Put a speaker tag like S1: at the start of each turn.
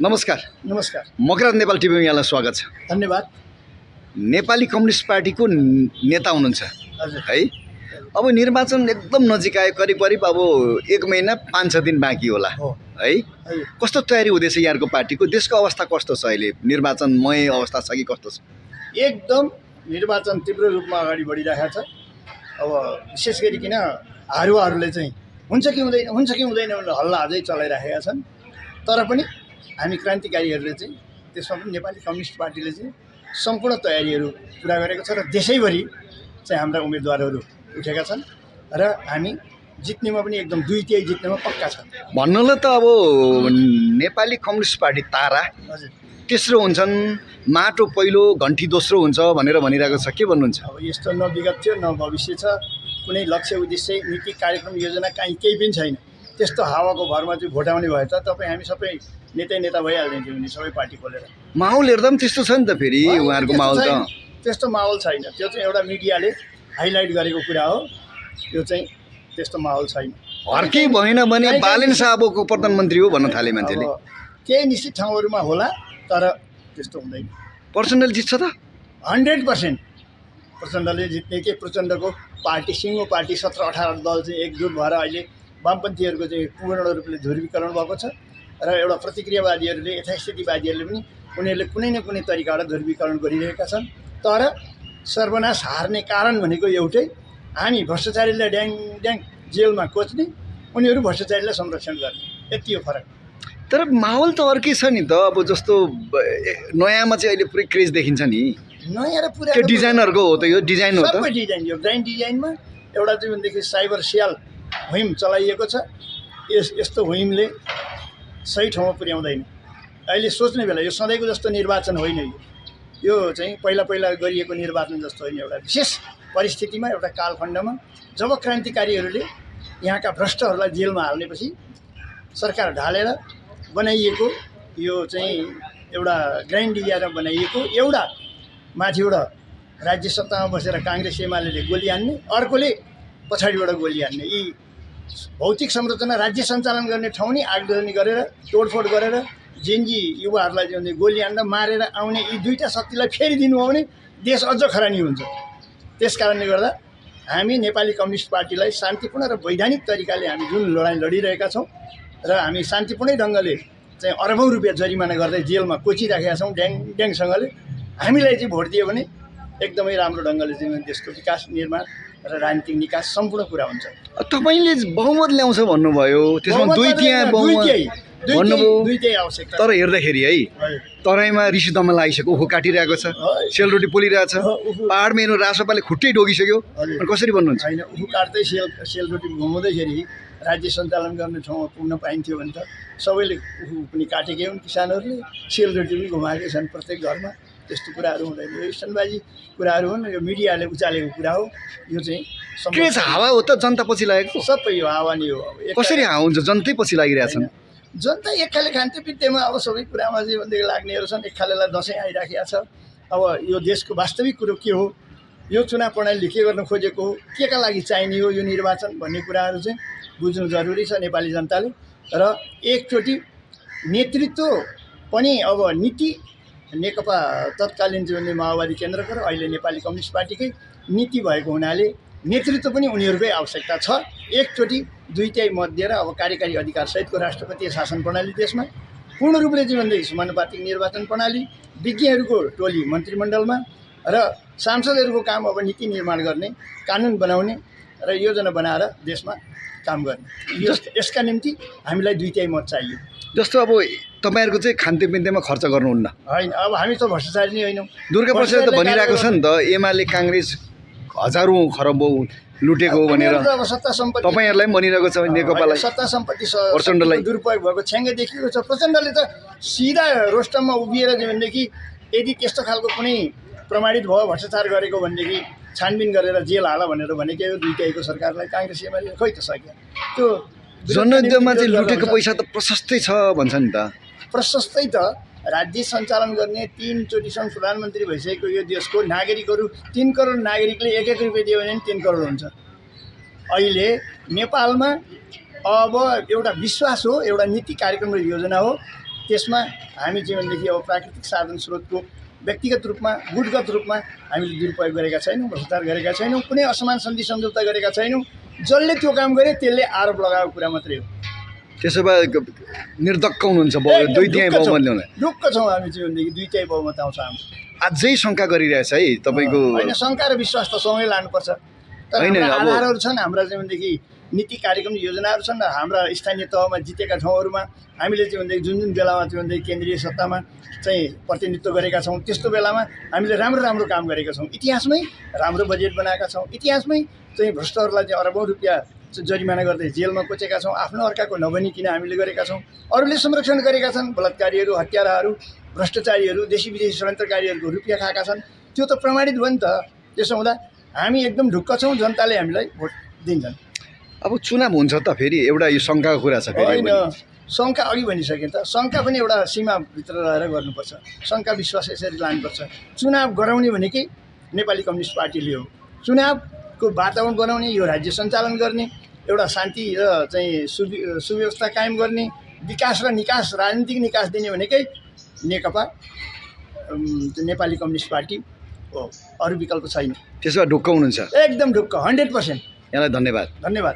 S1: नमस्कार।
S2: नमस्कार।
S1: मकराज नेपाल टिभीमा यहाँलाई स्वागत छ।
S2: धन्यवाद।
S1: नेपाली कम्युनिस्ट पार्टीको नेता हुनुहुन्छ
S2: हजुर।
S1: है। अब निर्वाचन एकदम नजिक आयो, करिब अब 1 महिना 5-6 दिन बाँकी होला
S2: हो
S1: है।
S2: हजुर।
S1: कस्तो तयारी हुँदैछ यहाँको पार्टीको? देशको अवस्था कस्तो छ अहिले? निर्वाचनमय अवस्था छ कि कस्तो छ?
S2: एकदम निर्वाचन तीव्र रूपमा अगाडि बढिरहेको छ। अब विशेष गरिकन हारुवाहरूले चाहिँ हुन्छ कि हुँदैन भनेर हल्ला अझै चलाइरहेका छन्। तर पनि हामी क्रान्तिकारीहरूले चाहिँ त्यसमा पनि नेपाली कम्युनिस्ट पार्टीले चाहिँ सम्पूर्ण तयारीहरू पुरा गरेको छ र देशैभरि चाहिँ हाम्रा उम्मेदवारहरू उठेका छन् र हामी जित्नेमा पनि एकदम 2/3 जित्नेमा पक्का छ।
S1: भन्नुलाई त अब नेपाली कम्युनिस्ट पार्टी तारा
S2: हजुर।
S1: तेस्रो हुन्छन्, माटो पहिलो घन्टी दोस्रो हुन्छ भनेर भनिरहेको छ। के भन्नुहुन्छ?
S2: अब यस्तो न विगत थियो न भविष्य छ। कुनै लक्ष्य उद्देश्य नीति कार्यक्रम योजना केही पनि छैन। त्यस्तो हावाको भरमा चाहिँ भोट आउने भए त तपाईँ हामी सबै नेता भइहाल्ने थियो नि, सबै पार्टी खोलेर।
S1: माहौल हेर्दा पनि त्यस्तो छ नि त। फेरि उहाँहरूको माहौल त
S2: त्यस्तो माहौल छैन। त्यो चाहिँ एउटा मिडियाले हाइलाइट गरेको कुरा हो। त्यो चाहिँ त्यस्तो माहौल छैन।
S1: अर्कै भएन भने बालेन साहबको प्रधानमन्त्री हो भन्न थाले मान्छेले।
S2: केही निश्चित ठाउँहरूमा होला, तर त्यस्तो हुँदैन।
S1: पर्सनल जित्छ त
S2: 100% प्रचण्डले जित्ने। के प्रचण्डको पार्टी सिङ्गो पार्टी 17-18 दल चाहिँ एकजुट भएर अहिले वामपन्थीहरूको चाहिँ पूर्ण रूपले ध्रुवीकरण भएको छ र एउटा प्रतिक्रियावादीहरूले यथास्थितिवादीहरूले पनि उनीहरूले कुनै न कुनै तरिकाबाट ध्रुवीकरण गरिरहेका छन्। तर सर्वनाश हार्ने कारण भनेको एउटै, हामी भ्रष्टाचारीलाई ड्याङ ड्याङ जेलमा कोच्ने, उनीहरू भ्रष्टाचारीलाई संरक्षण गर्ने, यति हो फरक।
S1: तर माहौल त अर्कै छ नि त। अब जस्तो नयाँमा चाहिँ अहिले पुरै क्रेज देखिन्छ नि।
S2: नयाँ र पुरा
S1: त्यो डिजाइनहरूको हो त? यो डिजाइन हो त?
S2: सबै डिजाइन। यो ग्राइन्ड डिजाइनमा एउटा चाहिँ भनेदेखि साइबर सेल हुइम चलाइएको छ। यस्तो हुइमले सही ठाउँमा पुर्याउँदैन। अहिले सोच्ने बेला यो सधैँको जस्तो निर्वाचन होइन। यो चाहिँ पहिला गरिएको निर्वाचन जस्तो होइन। एउटा विशेष परिस्थितिमा, एउटा कालखण्डमा जब क्रान्तिकारीहरूले यहाँका भ्रष्टहरूलाई जेलमा हाल्नेपछि सरकार ढालेर बनाइएको यो चाहिँ एउटा ग्राइन्ड डिजाइनमा बनाइएको, एउटा माथिबाट राज्य सत्तामा बसेर काङ्ग्रेस एमाले गोली हान्ने, अर्कोले पछाडिबाट गोली हान्ने, यी भौतिक संरचना राज्य सञ्चालन गर्ने ठाउँ नि आगजनी गरेर तोडफोड गरेर जेन्जी युवाहरूलाई चाहिँ गोली हान्दा मारेर आउने यी दुईवटा शक्तिलाई फेरि दिनु हो भने देश अझ खरानी हुन्छ। त्यस कारणले गर्दा हामी नेपाली कम्युनिस्ट पार्टीलाई शान्तिपूर्ण र वैधानिक तरिकाले हामी जुन लडाइँ लडिरहेका छौँ र हामी शान्तिपूर्णै ढङ्गले चाहिँ अरबौँ रुपियाँ जरिमाना गर्दै जेलमा कोचिराखेका छौँ ड्याङ ड्याङसँगले। हामीलाई चाहिँ भोट दियो भने एकदमै राम्रो ढङ्गले चाहिँ देशको विकास, निर्माण र राजनीतिक निकास सम्पूर्ण कुरा हुन्छ।
S1: तपाईँले बहुमत ल्याउँछ भन्नुभयो, त्यसमा
S2: दुईटै आवश्यकता।
S1: तर हेर्दाखेरि है तराईमा ऋषि दमन लागिसक्यो, ओखो काटिरहेको छ, सेलरोटी पोलिरहेको छ। पाहाडमा हेर्नु रासपाले खुट्टै डोगिसक्यो। कसरी भन्नुहुन्छ?
S2: होइन, उखु काट्दै सेलरोटी घुमाउँदैखेरि राज्य सञ्चालन गर्ने ठाउँमा पुग्न पाइन्थ्यो भने त सबैले उखु पनि काटेकै हुन्, किसानहरूले सेलरोटी पनि घुमाएकै छन् प्रत्येक घरमा। त्यस्तो कुराहरू हुँदैन। यो स्टनबाजी कुराहरू हुन्। यो मिडियाले उचालेको कुरा हो। यो चाहिँ
S1: के छ? हावा हो त जनता पछि लागेको?
S2: सबै यो हावा नै हो।
S1: कसरी हावा हुन्छ? जनतै पछि लागिरहेछन्।
S2: जनता एकखाले खान्थ्यो पित्तेमा अब सबै कुरामा चाहिँ भनेदेखि लाग्नेहरू छन्। एकखालेलाई दसैँ आइराखेको छ। अब यो देशको वास्तविक कुरो के हो, यो चुनाव प्रणालीले के गर्न खोजेको हो, के का लागि चाहिने हो यो निर्वाचन भन्ने कुराहरू चाहिँ बुझ्नु जरुरी छ नेपाली जनताले। र एकचोटि नेतृत्व पनि अब नीति नेकपा तत्कालीन चाहिँ माओवादी केन्द्रको र अहिले नेपाली कम्युनिस्ट पार्टीकै नीति भएको हुनाले नेतृत्व पनि उनीहरूकै आवश्यकता छ। एकचोटि दुईटै मत दिएर अब कार्यकारी अधिकारसहितको राष्ट्रपतीय शासन प्रणाली देशमा पूर्ण रूपले चाहिँ भनेदेखि समानुपातिक निर्वाचन प्रणाली, विज्ञहरूको टोली मन्त्रीमण्डलमा र सांसदहरूको काम अब नीति निर्माण गर्ने, कानुन बनाउने र योजना बनाएर देशमा काम गर्ने। यसका निम्ति हामीलाई दुईटै मत चाहियो।
S1: जस्तो अब तपाईँहरूको चाहिँ खान्तेपिन्तेमा खर्च गर्नुहुन्न?
S2: होइन, अब हामी त भ्रष्टाचारी नै होइनौँ।
S1: दुर्गा प्रसाद त भनिरहेको छ नि त, एमाले काङ्ग्रेस हजारौँ खरबौँ लुटेको भनेर।
S2: अब सत्ता सम्पत्ति
S1: तपाईँहरूलाई पनि भनिरहेको छ नेकपालाई,
S2: सत्ता सम्पत्ति
S1: प्रचण्डलाई
S2: दुरुपयोग भएको छ्याङ्गै देखिएको छ। प्रचण्डले त सिधा रोस्टममा उभिएर भनेदेखि यदि त्यस्तो खालको कुनै प्रमाणित भयो भ्रष्टाचार गरेको भनेदेखि छानबिन गरेर जेल हाल भनेर भनेको यो दुईटैको सरकारलाई काङ्ग्रेस एमाले खोइ त सक्यो। त्यो
S1: जनयुद्धमा चाहिँ लुटेको पैसा त प्रशस्तै छ भन्छ नि त।
S2: प्रशस्तै त राज्य सञ्चालन गर्ने 3 चोटिसम्म प्रधानमन्त्री भइसकेको यो देशको नागरिकहरू 3 करोड नागरिकले 1-1 रुपियाँ दियो भने 3 करोड हुन्छ। अहिले नेपालमा अब एउटा विश्वास हो, एउटा नीति कार्यक्रम र योजना हो। त्यसमा हामी चाहिँ भनेदेखि अब प्राकृतिक साधन स्रोतको व्यक्तिगत रूपमा गुटगत रूपमा हामीले दुरुपयोग गरेका छैनौँ, भ्रष्टाचार गरेका छैनौँ, कुनै असमान सन्धि सम्झौता गरेका छैनौँ। जसले त्यो काम गरे त्यसले आरोप लगाएको कुरा मात्रै हो।
S1: त्यसो भए निर्धक्क हुनुहुन्छ
S2: एकदम
S1: दुई तिहाई
S2: ढुक्क छौँ।
S1: बहुमत ल्याउन।
S2: ढुक्क छौँ हामी चाहिँ भनेदेखि 2 तिहाई बहुमत आउँछ हाम्रो।
S1: अझै शङ्का गरिरहेछ है तपाईँको।
S2: होइन, शङ्का र विश्वास त सँगै लानुपर्छ। तर
S1: होइन,
S2: हाम्रा
S1: अब-
S2: आधारहरू छन्, हाम्रा चाहिँ भनेदेखि नीति कार्यक्रम योजनाहरू छन्। हाम्रा स्थानीय तहमा जितेका ठाउँहरूमा हामीले चाहिँ भनेदेखि जुन जुन बेलामा चाहिँ भनेदेखि केन्द्रीय सत्तामा चाहिँ प्रतिनिधित्व गरेका छौँ, त्यस्तो बेलामा हामीले राम्रो राम्रो काम गरेका छौँ। इतिहासमै राम्रो बजेट बनाएका छौँ। इतिहासमै चाहिँ भ्रष्टहरूलाई चाहिँ अरबौँ रुपियाँ जरिमाना गर्दै जेलमा कोचेका छौँ। आफ्नो अर्काको नभनिकन हामीले गरेका छौँ। अरूले संरक्षण गरेका छन्, बलात्कारीहरू, हत्याराहरू, भ्रष्टाचारीहरू, देशी विदेशी षड्यन्त्रकारीहरूको रुपियाँ खाएका छन्। त्यो त प्रमाणित भयो नि त। त्यसो हुँदा हामी एकदम ढुक्क छौँ, जनताले हामीलाई भोट दिन्छन्।
S1: अब चुनाव हुन्छ त फेरि एउटा यो शङ्काको कुरा छ फेरि।
S2: होइन, शङ्का अघि भनिसकेँ त, शङ्का पनि एउटा सीमाभित्र रहेर गर्नुपर्छ। शङ्का विश्वास यसरी लानुपर्छ। चुनाव गराउने भनेकै नेपाली कम्युनिस्ट पार्टीले हो। चुनावको वातावरण बनाउने, यो राज्य सञ्चालन गर्ने, एउटा शान्ति र चाहिँ सुव्यवस्था कायम गर्ने, विकास र निकास, राजनीतिक निकास दिने भनेकै नेकपा नेपाली कम्युनिस्ट पार्टी हो। अरू विकल्प छैन।
S1: त्यसो भए ढुक्क हुनुहुन्छ।
S2: एकदम ढुक्क, 100%।
S1: यहाँलाई धन्यवाद।
S2: धन्यवाद।